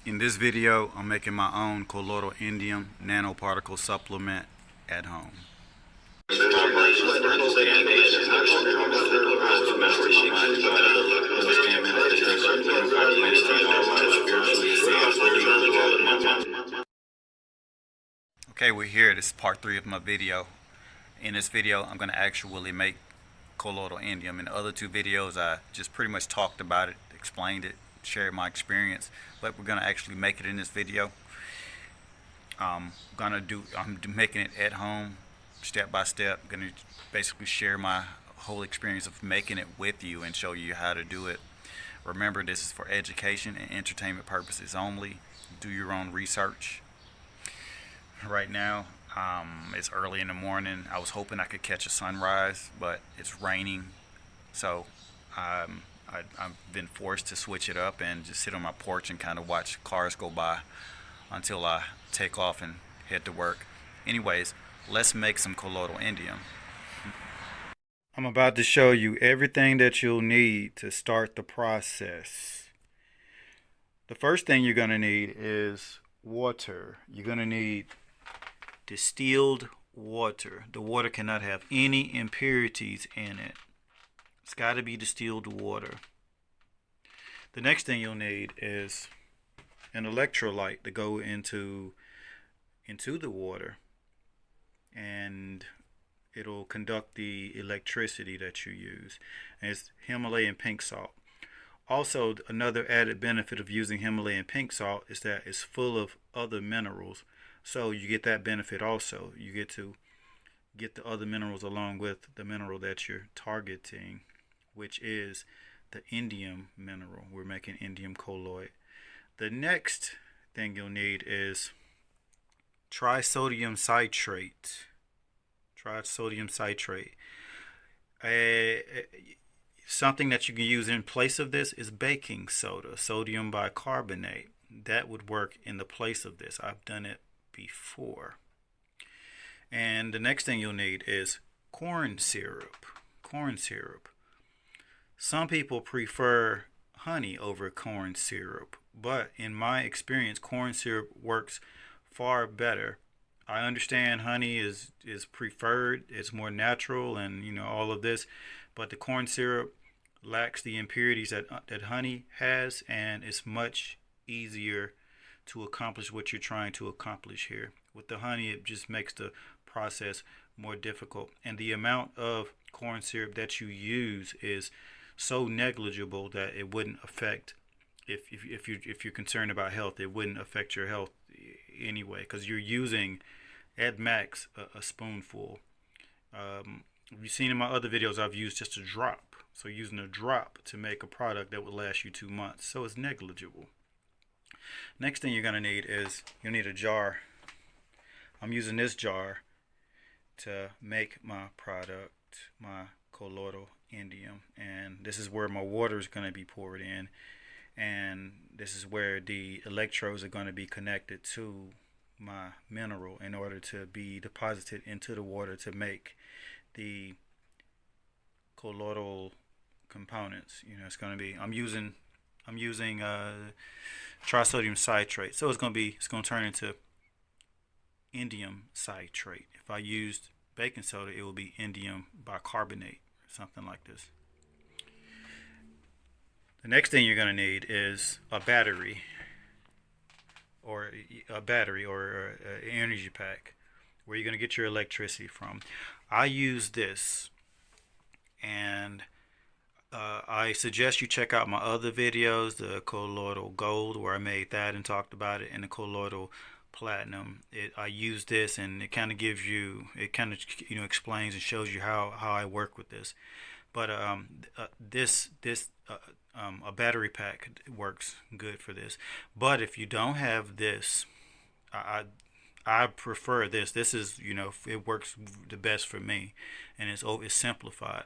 In this video, I'm making my own colloidal indium nanoparticle supplement at home. Okay, we're here. This is part 3 of my video. In this video, I'm going to actually make colloidal indium. In the other 2 videos, I just pretty much talked about it, explained it, shared my experience, but we're going to actually make it in this video. I'm making it at home, step by step. I'm going to basically share my whole experience of making it with you and show you how to do it. Remember, this is for education and entertainment purposes only. Do your own research. Right now, it's early in the morning. I was hoping I could catch a sunrise, but it's raining, so I've been forced to switch it up and just sit on my porch and kind of watch cars go by until I take off and head to work. Anyways, let's make some colloidal indium. I'm about to show you everything that you'll need to start the process. The first thing you're going to need is water. You're going to need distilled water. The water cannot have any impurities in it. It's got to be distilled water. The next thing you'll need is an electrolyte to go into the water, and it'll conduct the electricity that you use. And it's Himalayan pink salt. Also, another added benefit of using Himalayan pink salt is that it's full of other minerals. So you get that benefit also. You get to get the other minerals along with the mineral that you're targeting, which is the indium mineral. We're making indium colloid. The next thing you'll need is trisodium citrate. Trisodium citrate. Something that you can use in place of this is baking soda, sodium bicarbonate. That would work in the place of this. I've done it before. And the next thing you'll need is corn syrup. Corn syrup. Some people prefer honey over corn syrup, but in my experience, corn syrup works far better. I understand honey is preferred, it's more natural, and all of this, but the corn syrup lacks the impurities that honey has, and it's much easier to accomplish what you're trying to accomplish here. With the honey, it just makes the process more difficult, and the amount of corn syrup that you use is so negligible that it wouldn't affect, if you're concerned about health, it wouldn't affect your health anyway, because you're using at max a spoonful. You've seen in my other videos, I've used just a drop. So using a drop to make a product that would last you 2 months, so it's negligible. Next thing you're going to need is you'll need a jar. I'm using this jar to make my product, my colloidal indium, and this is where my water is going to be poured in, and this is where the electrodes are going to be connected to my mineral in order to be deposited into the water to make the colloidal components. It's going to be, I'm using trisodium citrate, so it's going to turn into indium citrate. If I used baking soda, it will be indium bicarbonate or something like this. The next thing you're going to need is a battery or an energy pack where you're going to get your electricity from. I use this, and I suggest you check out my other videos, the colloidal gold, where I made that and talked about it, and the colloidal platinum. I use this, and it kind of gives you, it kind of explains and shows you how I work with this. But a battery pack works good for this. But if you don't have this, I prefer this. This is, it works the best for me, and it's simplified.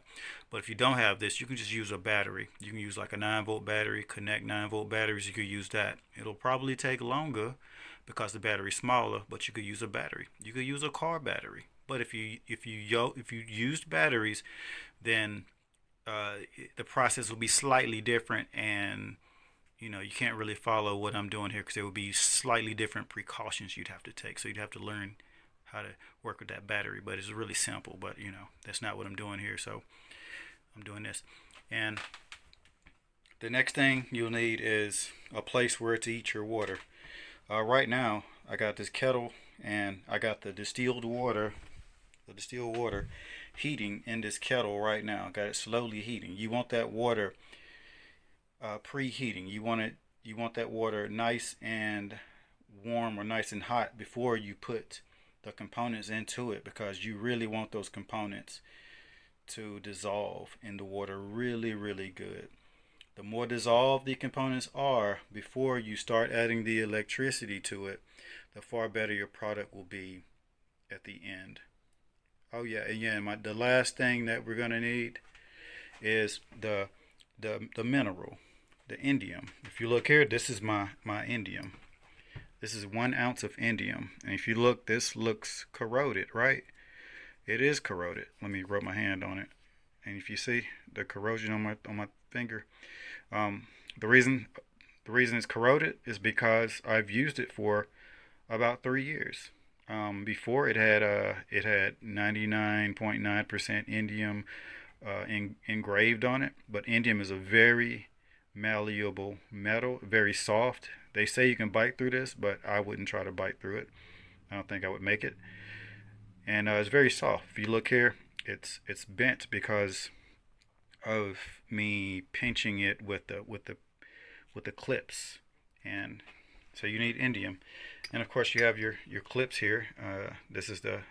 But if you don't have this, you can just use a battery. You can use like a 9-volt battery, connect 9-volt batteries. You could use that. It'll probably take longer because the battery's smaller, but you could use a battery. You could use a car battery. But if you used batteries, then the process will be slightly different, and you know, you can't really follow what I'm doing here because there would be slightly different precautions you'd have to take. So you'd have to learn how to work with that battery, but it's really simple. But you know, that's not what I'm doing here. So I'm doing this. And the next thing you'll need is a place where to heat your water. Right now, I got this kettle and I got the distilled water heating in this kettle right now. Got it slowly heating. You want that water preheating. You want that water nice and warm or nice and hot before you put the components into it, because you really want those components to dissolve in the water really, really good. The more dissolved the components are before you start adding the electricity to it, the far better your product will be at the end. Oh yeah, the last thing that we're gonna need is the mineral, the indium. If you look here, this is my indium. This is 1 ounce of indium, and if you look, this looks corroded, right? It is corroded. Let me rub my hand on it, and if you see the corrosion on my finger, the reason it's corroded is because I've used it for about 3 years. Before it had 99.9% indium engraved on it, but indium is a very malleable metal, very soft. They say you can bite through this, but I wouldn't try to bite through it. I don't think I would make it. And it's very soft. If you look here, it's bent because of me pinching it with the clips. And so you need indium. And of course you have your clips here. This is the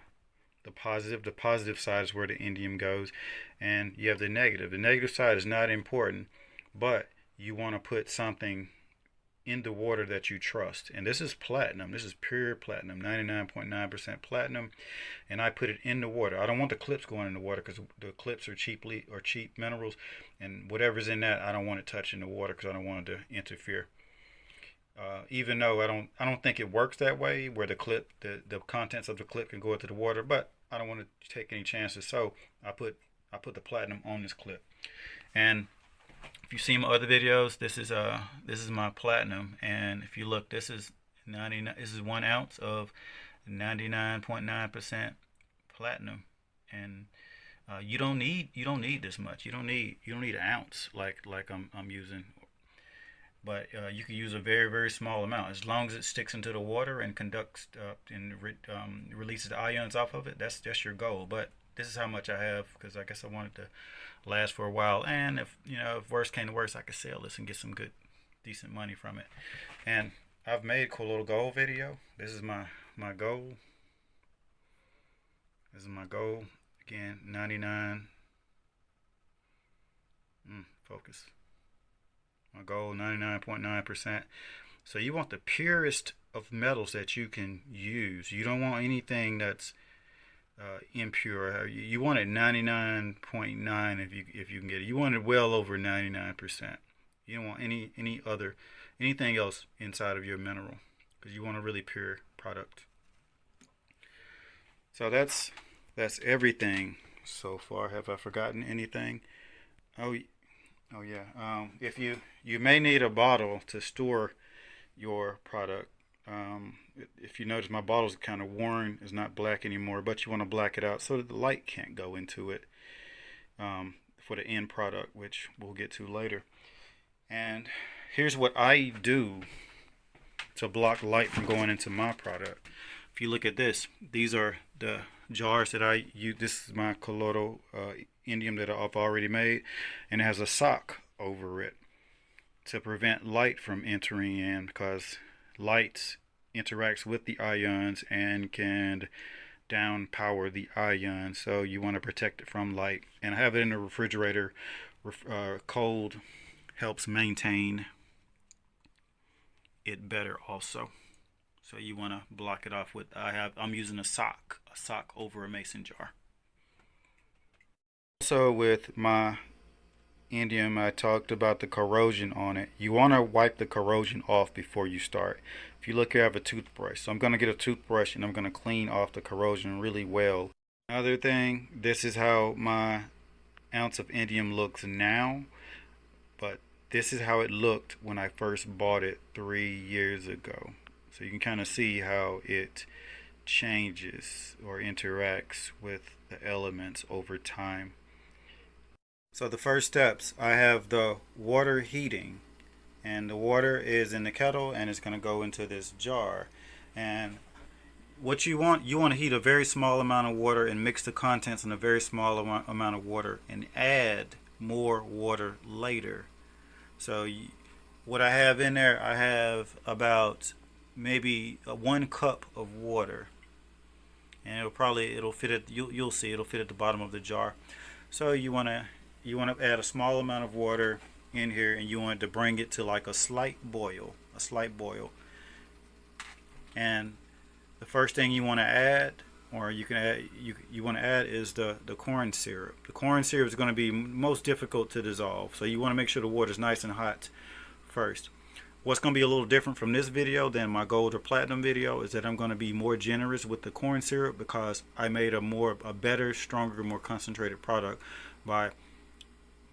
positive. The positive side is where the indium goes, and you have the negative. The negative side is not important, but you want to put something in the water that you trust. And this is platinum. This is pure platinum, 99.9% platinum, and I put it in the water. I don't want the clips going in the water because the clips are cheap minerals, and whatever's in that, I don't want it touching the water because I don't want it to interfere. Even though I don't think it works that way, where the contents of the clip can go into the water, but I don't want to take any chances, so I put the platinum on this clip. And if you see my other videos, this is my platinum, and if you look, this is 1 ounce of 99.9% platinum, and you don't need this much. You don't need an ounce like I'm using. But you can use a very, very small amount. As long as it sticks into the water and conducts and releases the ions off of it, that's your goal. But this is how much I have, because I guess I want it to last for a while. And if worst came to worst, I could sell this and get some good, decent money from it. And I've made colloidal gold video. This is my gold. This is my gold. Again, 99. Focus. My gold, 99.9%. So you want the purest of metals that you can use. You don't want anything that's impure. You want it 99.9 if you can get it. You want it well over 99%. You don't want anything else inside of your mineral, because you want a really pure product. So that's everything so far. Have I forgotten anything? Oh yeah. If you may need a bottle to store your product. If you notice, my bottle's kind of worn, it's not black anymore, but you want to black it out so that the light can't go into it for the end product, which we'll get to later. And here's what I do to block light from going into my product. If you look at this, these are the jars that I use. This is my colloidal indium that I've already made, and it has a sock over it to prevent light from entering in, because light interacts with the ions and can down power the ions, so you want to protect it from light. And I have it in the refrigerator. Cold helps maintain it better also, so you want to block it off with, I'm using a sock over a mason jar. Also, with my indium, I talked about the corrosion on it. You want to wipe the corrosion off before you start. If you look here, I have a toothbrush, so I'm going to get a toothbrush and I'm going to clean off the corrosion really well. Another thing, this is how my ounce of indium looks now, but this is how it looked when I first bought it 3 years ago. So you can kind of see how it changes or interacts with the elements over time. So the first steps, I have the water heating, and the water is in the kettle and it's going to go into this jar. And what you want to heat a very small amount of water and mix the contents in a very small amount of water and add more water later. So what I have in there, I have about maybe 1 cup of water, and it'll fit at, you'll see it'll fit at the bottom of the jar. So you want to add a small amount of water in here, and you want to bring it to like a slight boil. And the first thing you want to add, or you can add, you want to add, is the corn syrup. The corn syrup is going to be most difficult to dissolve, so you want to make sure the water is nice and hot first. What's going to be a little different from this video than my gold or platinum video is that I'm going to be more generous with the corn syrup, because I made a better, stronger, more concentrated product by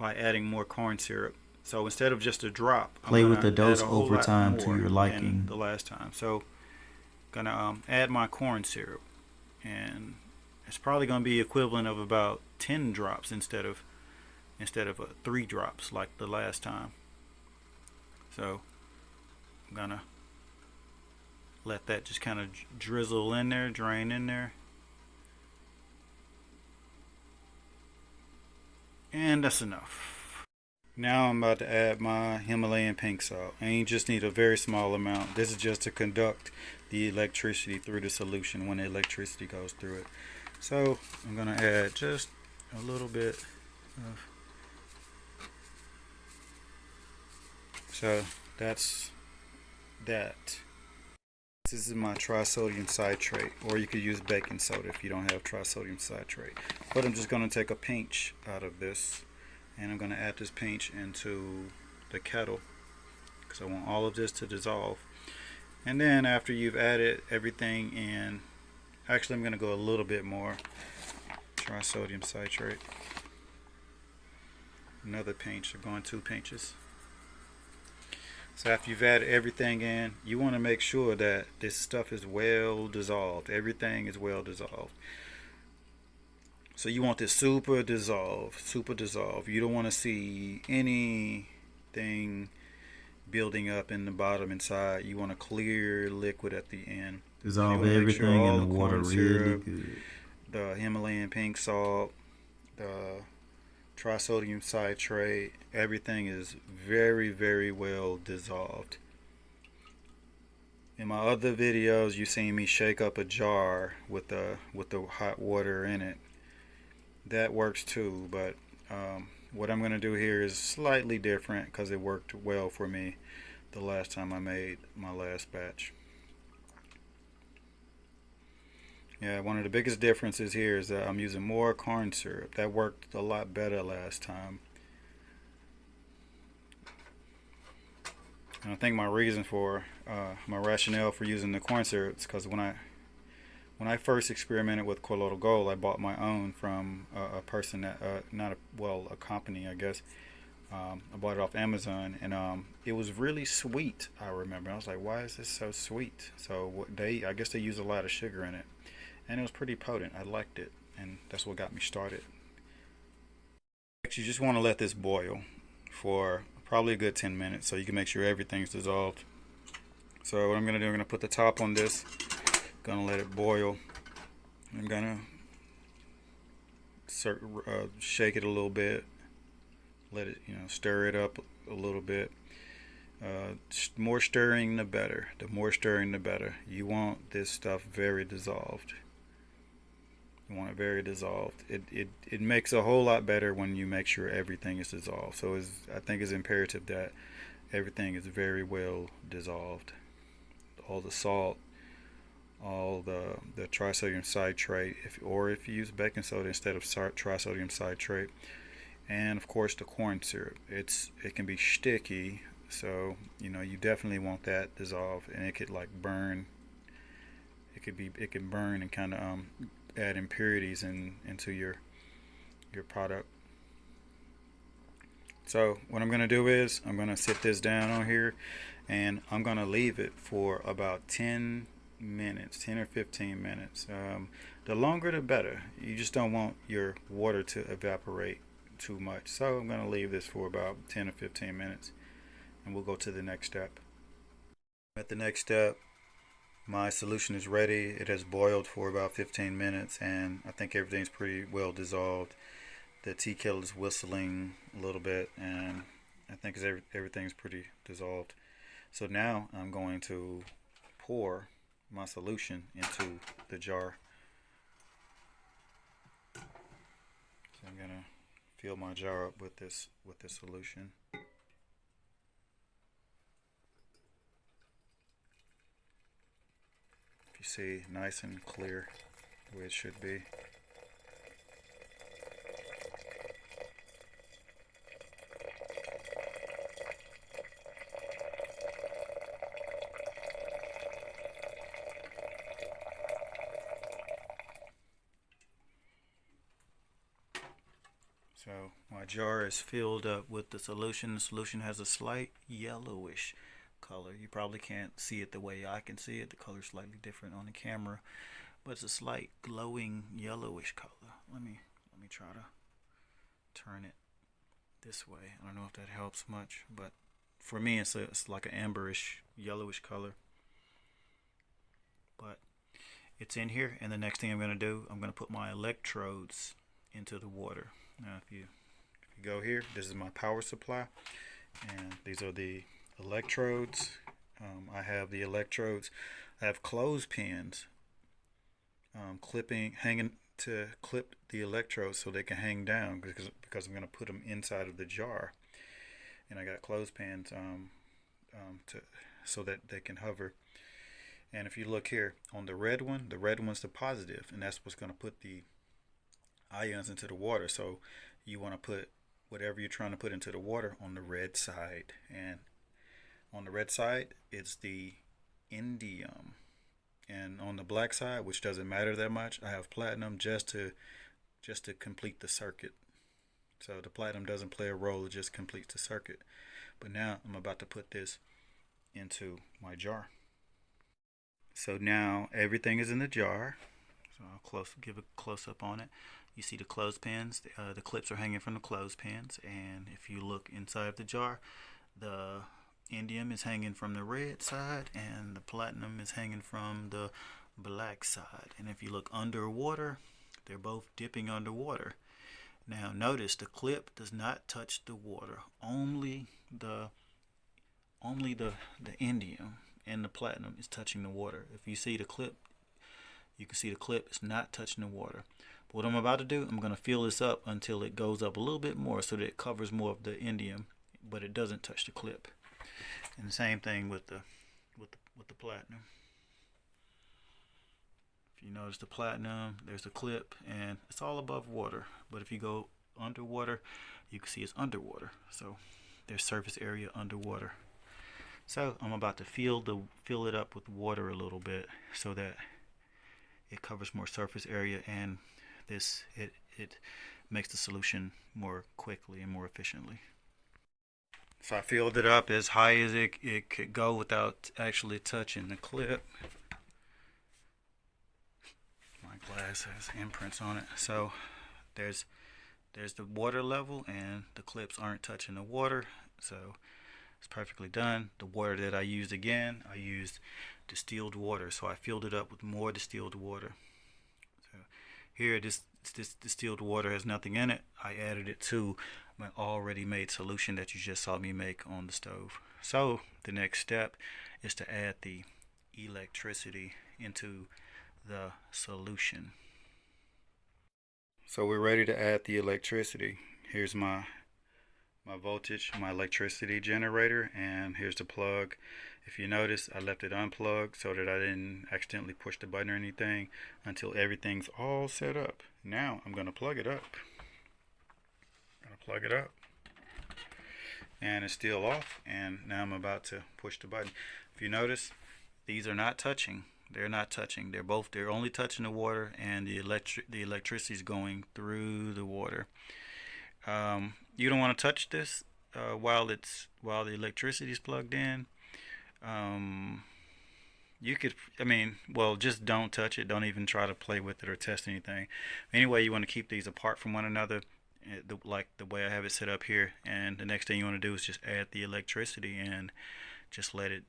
adding more corn syrup. So instead of just a drop, play with the dose over time to your liking. The last time, so gonna add my corn syrup, and it's probably going to be equivalent of about 10 drops instead of 3 drops like the last time. So I'm gonna let that just kind of drizzle in there, drain in there, and that's enough. Now I'm about to add my Himalayan pink salt, and you just need a very small amount. This is just to conduct the electricity through the solution when the electricity goes through it. So I'm gonna add just a little bit of, so that's that. This is my trisodium citrate, or you could use baking soda if you don't have trisodium citrate. But I'm just gonna take a pinch out of this, and I'm gonna add this pinch into the kettle, because I want all of this to dissolve. And then after you've added everything in, actually I'm going to go a little bit more trisodium citrate. Another pinch, I'm going 2 pinches. So after you've added everything in, you want to make sure that this stuff is well dissolved. Everything is well dissolved. So you want this super dissolved, super dissolved. You don't want to see anything building up in the bottom inside. You want a clear liquid at the end. Dissolve everything in the water really good. The Himalayan pink salt, the trisodium citrate, everything is very, very well dissolved. In my other videos, you've seen me shake up a jar with the hot water in it. That works too, but what I'm going to do here is slightly different, because it worked well for me the last time I made my last batch. Yeah, one of the biggest differences here is that I'm using more corn syrup. That worked a lot better last time. And I think my reason for my rationale for using the corn syrup is because when I first experimented with colloidal gold, I bought my own from a person that, a company, I guess. I bought it off Amazon, and it was really sweet. I remember I was like, why is this so sweet? So I guess they use a lot of sugar in it, and it was pretty potent. I liked it, and that's what got me started. You just want to let this boil for probably a good 10 minutes so you can make sure everything's dissolved. So what I'm going to do, I'm going to put the top on this, going to let it boil. I'm going to shake it a little bit, let it, stir it up a little bit. More stirring the better. The more stirring the better. You want this stuff very dissolved. You want it very dissolved. It makes a whole lot better when you make sure everything is dissolved. So I think it's imperative that everything is very well dissolved. All the salt, all the trisodium citrate, if you use baking soda instead of trisodium citrate, and of course the corn syrup. It can be sticky, so you definitely want that dissolved, and it could like burn. It can burn and kind of add impurities into your product. So what I'm going to do is I'm going to sit this down on here, and I'm going to leave it for about 10 minutes, 10 or 15 minutes. The longer the better. You just don't want your water to evaporate too much. So I'm going to leave this for about 10 or 15 minutes, and we'll go to the next step. At the next step, my solution is ready. It has boiled for about 15 minutes, and I think everything's pretty well dissolved. The tea kettle is whistling a little bit, and I think everything's pretty dissolved. So now I'm going to pour my solution into the jar. So I'm gonna fill my jar up with this solution. If you see, nice and clear, the way it should be. So my jar is filled up with the solution. The solution has a slight yellowish color. You probably can't see it the way I can see it. The color is slightly different on the camera, but it's a slight glowing yellowish color. Let me try to turn it this way. I don't know if that helps much, but for me it's like an amberish yellowish color. But it's in here, and the next thing I'm going to do, I'm going to put my electrodes into the water. Now if you go here, this is my power supply, and these are the electrodes. I have the electrodes. I have clothespins hanging to clip the electrodes so they can hang down, because I'm going to put them inside of the jar, and I got clothespins so that they can hover. And if you look here on the red one's the positive, and that's what's going to put the ions into the water. So you want to put whatever you're trying to put into the water on the red side, and on the red side it's the indium, and on the black side, which doesn't matter that much, I have platinum just to complete the circuit. So the platinum doesn't play a role, it just completes the circuit. But now I'm about to put this into my jar. So now everything is in the jar. So I'll give a close up on it. You see the clothespins, the clips are hanging from the clothespins, and if you look inside of the jar, the indium is hanging from the red side and the platinum is hanging from the black side. And if you look underwater, they're both dipping underwater. Now notice the clip does not touch the water, only the indium and the platinum is touching the water. If you see the clip, you can see the clip is not touching the water. But what I'm about to do, I'm going to fill this up until it goes up a little bit more so that it covers more of the indium, but it doesn't touch the clip. And the same thing with the platinum. If you notice the platinum, there's the clip, and it's all above water. But if you go underwater, you can see it's underwater. So there's surface area underwater. So I'm about to fill it up with water a little bit so that it covers more surface area, and it makes the solution more quickly and more efficiently. So I filled it up as high as it could go without actually touching the clip. My glass has imprints on it. So there's the water level, and the clips aren't touching the water. So it's perfectly done. The water that I used, again, I used distilled water. So I filled it up with more distilled water. So here, this distilled water has nothing in it. I added it to my already made solution that you just saw me make on the stove. So the next step is to add the electricity into the solution. So we're ready to add the electricity. Here's my voltage, my electricity generator, and here's the plug. If you notice, I left it unplugged so that I didn't accidentally push the button or anything until everything's all set up. Now I'm going to plug it up. And it's still off, and now I'm about to push the button. If you notice, these are not touching. They're not touching. They're only touching the water, and the electricity is going through the water. You don't want to touch this. while the electricity is plugged in. You could, I mean, well, just don't touch it. Don't even try to play with it or test anything. Anyway, you want to keep these apart from one another, like the way I have it set up here. And the next thing you want to do is just add the electricity and just let it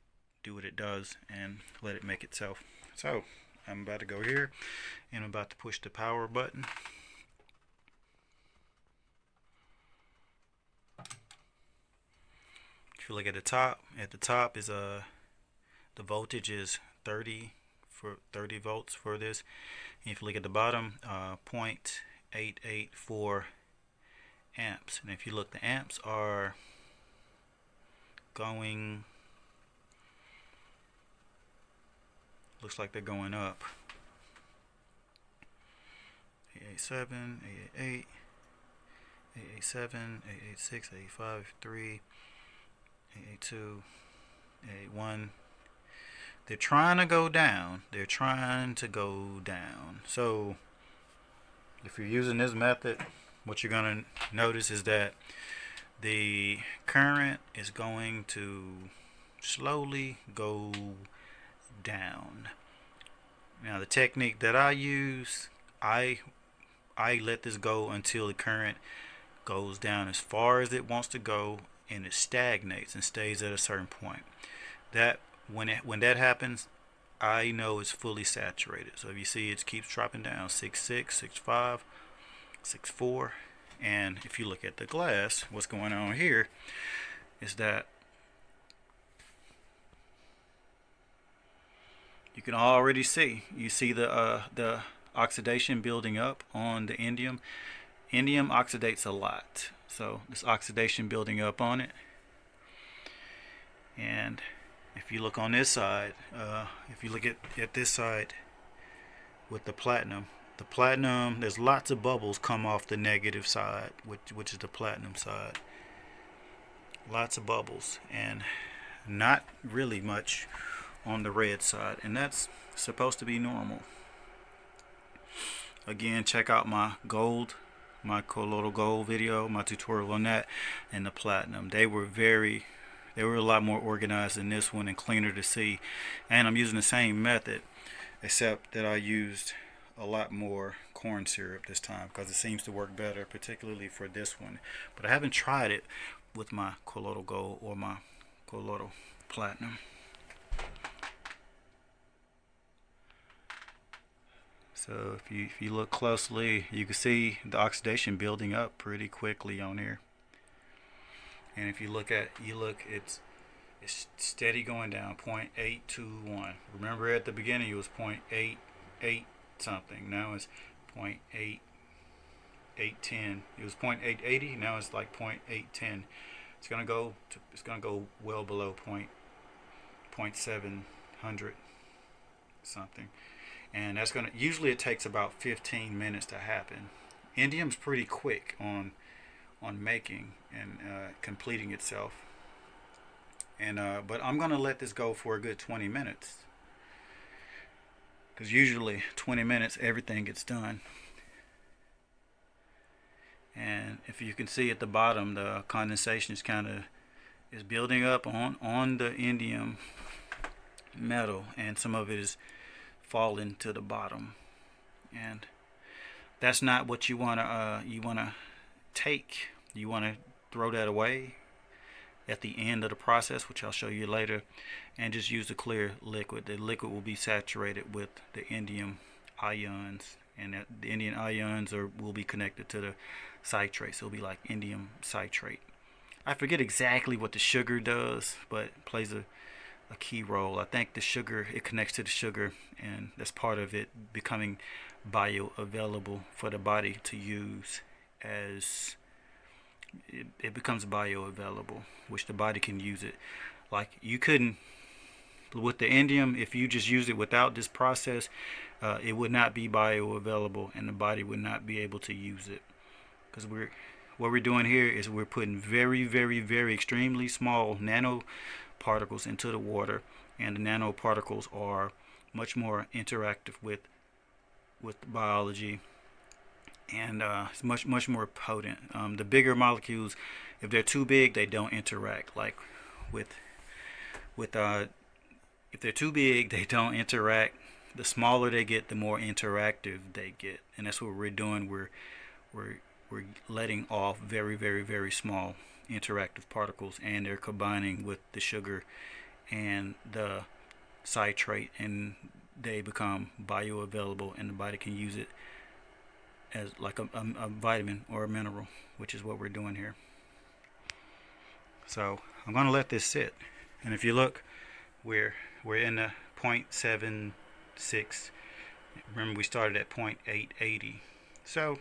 do what it does and let it make itself. So I'm about to go here and I'm about to push the power button. If you look at the top is the voltage is 30 volts for this. And if you look at the bottom, 0.884 amps. And if you look, the amps are going, looks like they're going up. 887, 888, 887, 886, 885, 3, 882, 881. They're trying to go down. They're trying to go down. So if you're using this method, what you're going to notice is that the current is going to slowly go down. Now the technique that I use, I let this go until the current goes down as far as it wants to go, and it stagnates and stays at a certain point. That when that happens, I know it's fully saturated. So if you see, it keeps dropping down, 6.6, 6.5, 6.4. And if you look at the glass, what's going on here is that you can already see, you see the oxidation building up on the indium. Indium oxidates a lot, so this oxidation building up on it. And if you look on this side, if you look at this side with the platinum, there's lots of bubbles come off the negative side, which is the platinum side. Lots of bubbles, and not really much on the red side, and that's supposed to be normal. Again, check out my colloidal gold video, my tutorial on that, and the platinum. They were a lot more organized than this one and cleaner to see. And I'm using the same method, except that I used a lot more corn syrup this time because it seems to work better, particularly for this one. But I haven't tried it with my colloidal gold or my colloidal platinum. So if you look closely, you can see the oxidation building up pretty quickly on here. And if you look, it's steady going down, 0.821. Remember at the beginning it was 0.88 something. Now it's 0.8810. It was 0.880. Now it's like 0.810. It's gonna go well below 0.700 something. And that's gonna, usually it takes about 15 minutes to happen. Indium's pretty quick on making and completing itself. And but I'm gonna let this go for a good 20 minutes, because usually 20 minutes everything gets done. And if you can see at the bottom, the condensation is building up on the indium metal, and some of it is falling to the bottom. And that's not what you wanna take. You want to throw that away at the end of the process, which I'll show you later, and just use a clear liquid. The liquid will be saturated with the indium ions, and the indium ions will be connected to the citrate, so it'll be like indium citrate. I forget exactly what the sugar does, but it plays a key role. I think the sugar, it connects to the sugar, and that's part of it becoming bioavailable for the body to use. As it becomes bioavailable, which the body can use it. Like you couldn't, with the indium, if you just use it without this process, it would not be bioavailable, and the body would not be able to use it. Because what we're doing here is we're putting very, very, very extremely small nanoparticles into the water, and the nanoparticles are much more interactive with biology and it's much more potent. The bigger molecules, if they're too big, they don't interact. Like with if they're too big, they don't interact. The smaller they get, the more interactive they get, and that's what we're doing. We're letting off very small interactive particles, and they're combining with the sugar and the citrate, and they become bioavailable, and the body can use it as like a vitamin or a mineral, which is what we're doing here. So I'm going to let this sit, and if you look, we're in the 0.76. Remember, we started at 0.880. So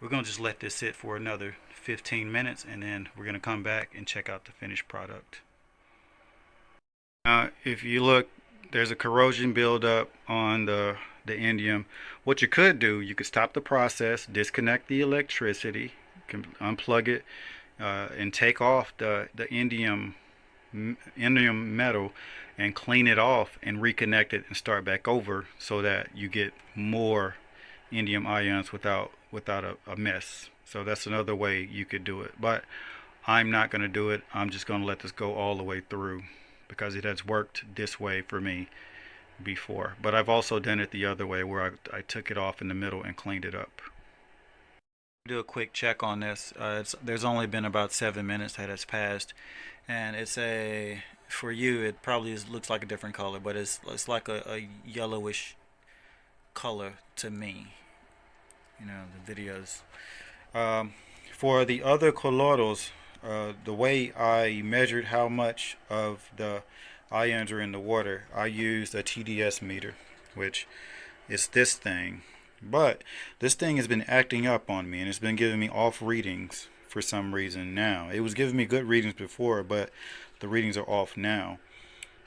we're going to just let this sit for another 15 minutes, and then we're going to come back and check out the finished product. If you look, there's a corrosion buildup on the indium. What you could do, you could stop the process, disconnect the electricity, unplug it, and take off the indium metal and clean it off and reconnect it and start back over, so that you get more indium ions without a mess. So that's another way you could do it, but I'm not going to do it. I'm just going to let this go all the way through, because it has worked this way for me before. But I've also done it the other way, where I took it off in the middle and cleaned it up. Do a quick check on this. There's only been about 7 minutes that has passed, and for you it probably looks like a different color, but it's like a yellowish color to me. You know, the videos. For the other colloidals, the way I measured how much of the ions are in the water, I used a TDS meter, which is this thing. But this thing has been acting up on me, and it's been giving me off readings for some reason now. It was giving me good readings before, but the readings are off now.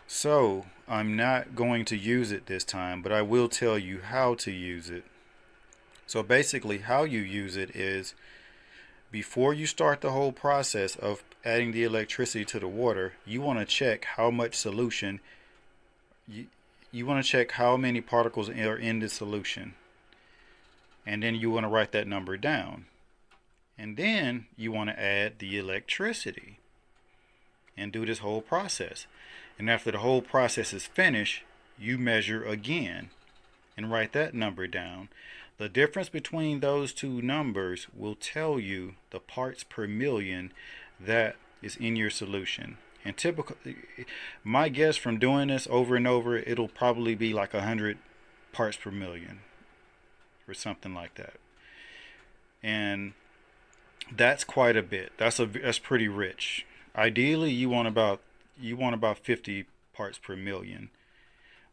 So I'm not going to use it this time, but I will tell you how to use it. So basically, how you use it is, before you start the whole process of adding the electricity to the water, you want to check how much solution, you want to check how many particles are in the solution. And then you want to write that number down. And then you want to add the electricity and do this whole process. And after the whole process is finished, you measure again and write that number down. The difference between those two numbers will tell you the parts per million that is in your solution. And typically, my guess from doing this over and over, it'll probably be like 100 parts per million or something like that. And that's quite a bit. That's pretty rich. Ideally, you want about 50 parts per million.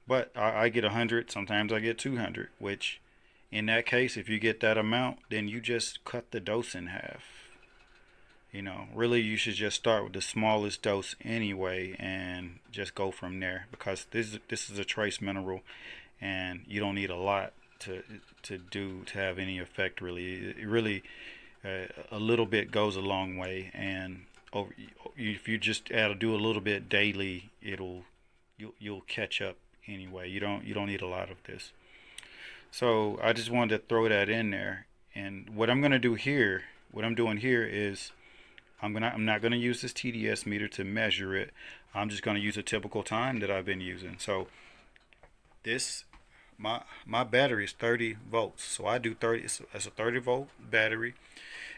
But I get 100, sometimes I get 200, which in that case, if you get that amount, then you just cut the dose in half. You know, really you should just start with the smallest dose anyway and just go from there, because this is a trace mineral, and you don't need a lot to have any effect really. A little bit goes a long way, and if you just do a little bit daily, you'll catch up anyway. You don't need a lot of this. So I just wanted to throw that in there. And what I'm doing here is I'm not going to use this TDS meter to measure it. I'm just going to use a typical time that I've been using. So this my battery is 30 volts. So I do 30. It's a 30 volt battery,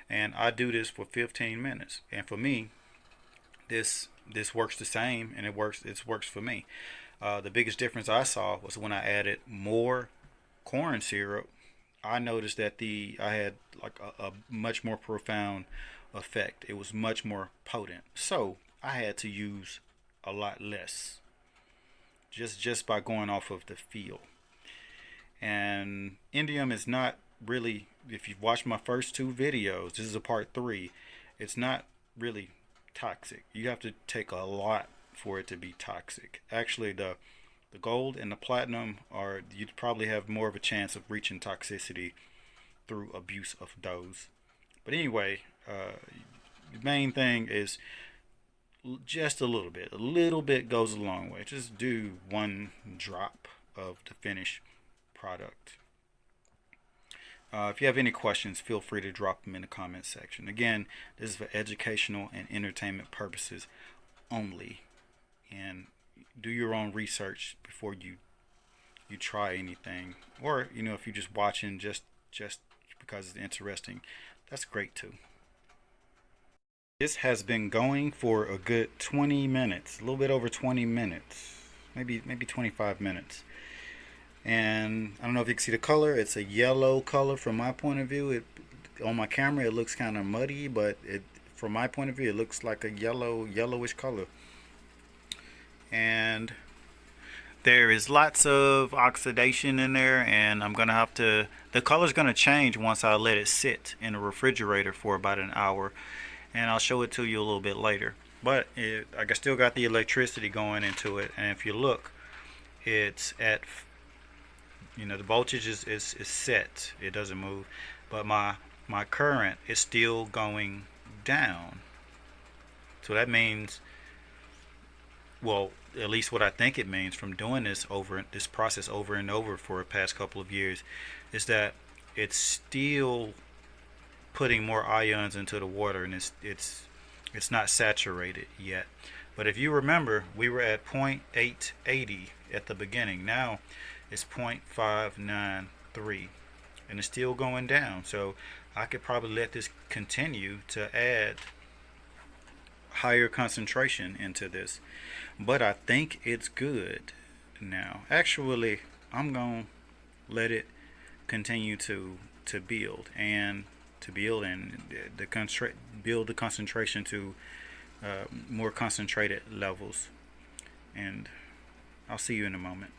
and I do this for 15 minutes. And for me, this works the same, and it works for me. The biggest difference I saw was when I added more corn syrup. I noticed that I had like a much more profound effect. It was much more potent. So I had to use a lot less, just by going off of the feel. And indium is not really, if you've watched my first two videos, this is a part 3, it's not really toxic. You have to take a lot for it to be toxic. Actually, the gold and the platinum you'd probably have more of a chance of reaching toxicity through abuse of those. But anyway, the main thing is just a little bit. A little bit goes a long way. Just do 1 drop of the finished product. If you have any questions, feel free to drop them in the comment section. Again, this is for educational and entertainment purposes only. And do your own research before you try anything. Or, if you're just watching just because it's interesting, that's great too. This has been going for a good 20 minutes, a little bit over 20 minutes, maybe 25 minutes. And I don't know if you can see the color. It's a yellow color from my point of view. On my camera it looks kind of muddy, but from my point of view it looks like a yellowish color. And there is lots of oxidation in there, and I'm gonna have to, the color's gonna change once I let it sit in a refrigerator for about an hour, and I'll show it to you a little bit later. But I still got the electricity going into it, and if you look, it's at, the voltage is set, it doesn't move, but my current is still going down. So that means, well, at least what I think it means from doing this process over and over for the past couple of years, is that it's still putting more ions into the water, and it's not saturated yet. But if you remember, we were at 0.880 at the beginning. Now it's 0.593, and it's still going down. So I could probably let this continue to add higher concentration into this, but I think it's good now. Actually, I'm gonna let it continue to build and build the concentration to more concentrated levels, and I'll see you in a moment.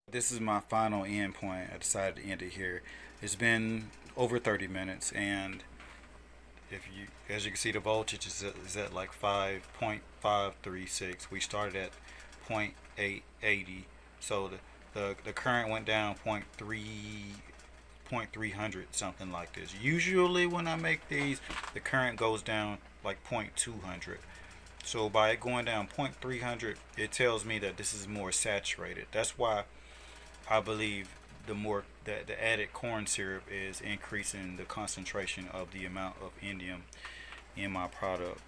This is my final end point. I decided to end it here. It's been over 30 minutes, and as you can see, the voltage is at like 5.536. We started at 0.880, so the current went down 0.300, something like this. Usually when I make these, the current goes down like 0.200. So by it going down 0.300, it tells me that this is more saturated. That's why I believe the added corn syrup is increasing the concentration of the amount of indium in my product.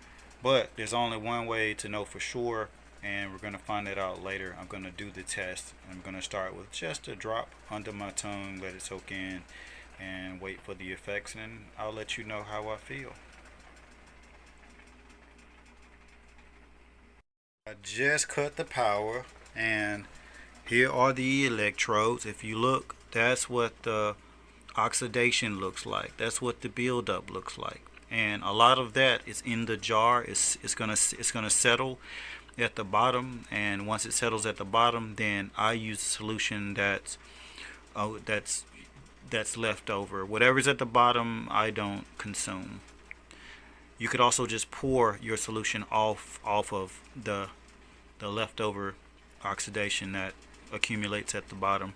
But there's only one way to know for sure, and we're going to find that out later. I'm going to do the test. I'm going to start with just a drop under my tongue, let it soak in, and wait for the effects, and I'll let you know how I feel. I just cut the power, and here are the electrodes. If you look, that's what the oxidation looks like. That's what the buildup looks like. And a lot of that is in the jar. It's gonna settle at the bottom, and once it settles at the bottom, then I use a solution that's left over. Whatever's at the bottom, I don't consume. You could also just pour your solution off of the leftover oxidation that accumulates at the bottom.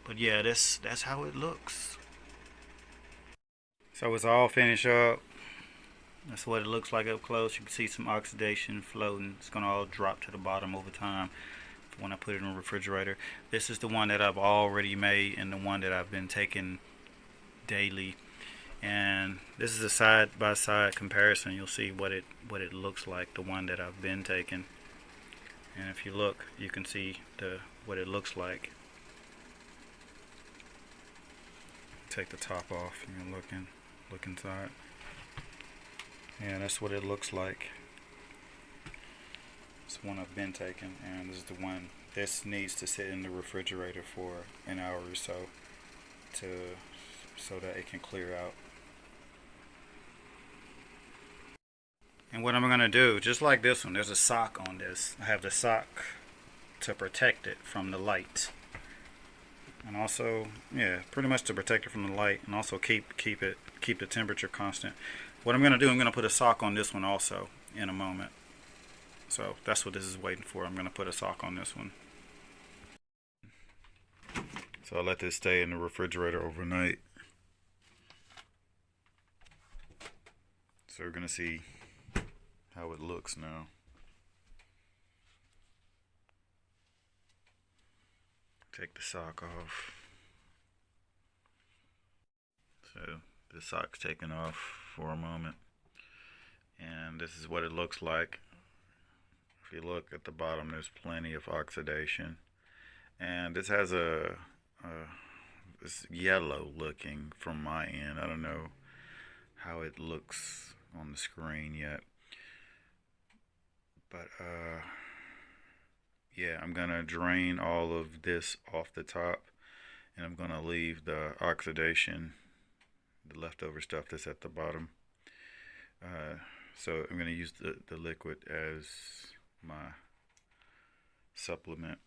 But yeah, that's how it looks. So it's all finished up. That's what it looks like up close. You can see some oxidation floating. It's gonna all drop to the bottom over time when I put it in the refrigerator. This is the one that I've already made and the one that I've been taking daily. And this is a side-by-side comparison. You'll see what it looks like, the one that I've been taking. And if you look, you can see what it looks like. Take the top off and look inside. Yeah, that's what it looks like. It's the one I've been taking, and this is the one. This needs to sit in the refrigerator for an hour or so so that it can clear out. And what I'm going to do, just like this one, there's a sock on this. I have the sock to protect it from the light. And also, yeah, pretty much to protect it from the light, and also keep the temperature constant. What I'm going to do, I'm going to put a sock on this one also in a moment. So that's what this is waiting for. I'm going to put a sock on this one. So I'll let this stay in the refrigerator overnight. So we're going to see how it looks now. Take the sock off. So the sock's taken off for a moment, and this is what it looks like. If you look at the bottom, there's plenty of oxidation, and this has it's yellow looking from my end. I don't know how it looks on the screen yet, but yeah, I'm gonna drain all of this off the top, and I'm gonna leave the oxidation, the leftover stuff that's at the bottom. So I'm gonna use the liquid as my supplement.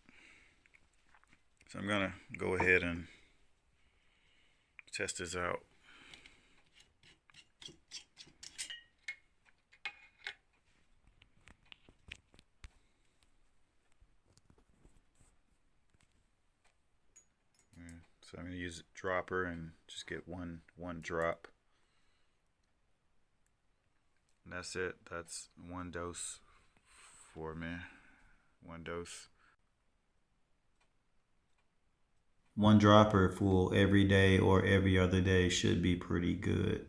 So I'm gonna go ahead and test this out. So I'm gonna use a dropper and just get one drop. And that's it. That's one dose for me. One dose. One dropper full every day or every other day should be pretty good.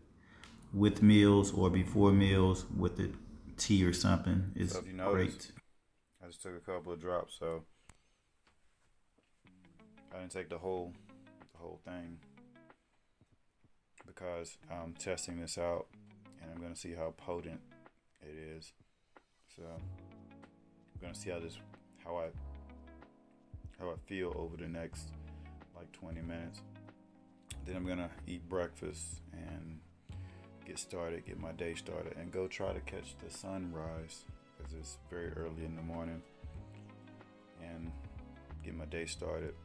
With meals or before meals with the tea or something is So if you notice, great. I just took a couple of drops, so I didn't take the whole thing because I'm testing this out and I'm gonna see how potent it is. So I'm gonna see how I feel over the next like 20 minutes. Then I'm gonna eat breakfast and get my day started, and go try to catch the sunrise because it's very early in the morning, and get my day started.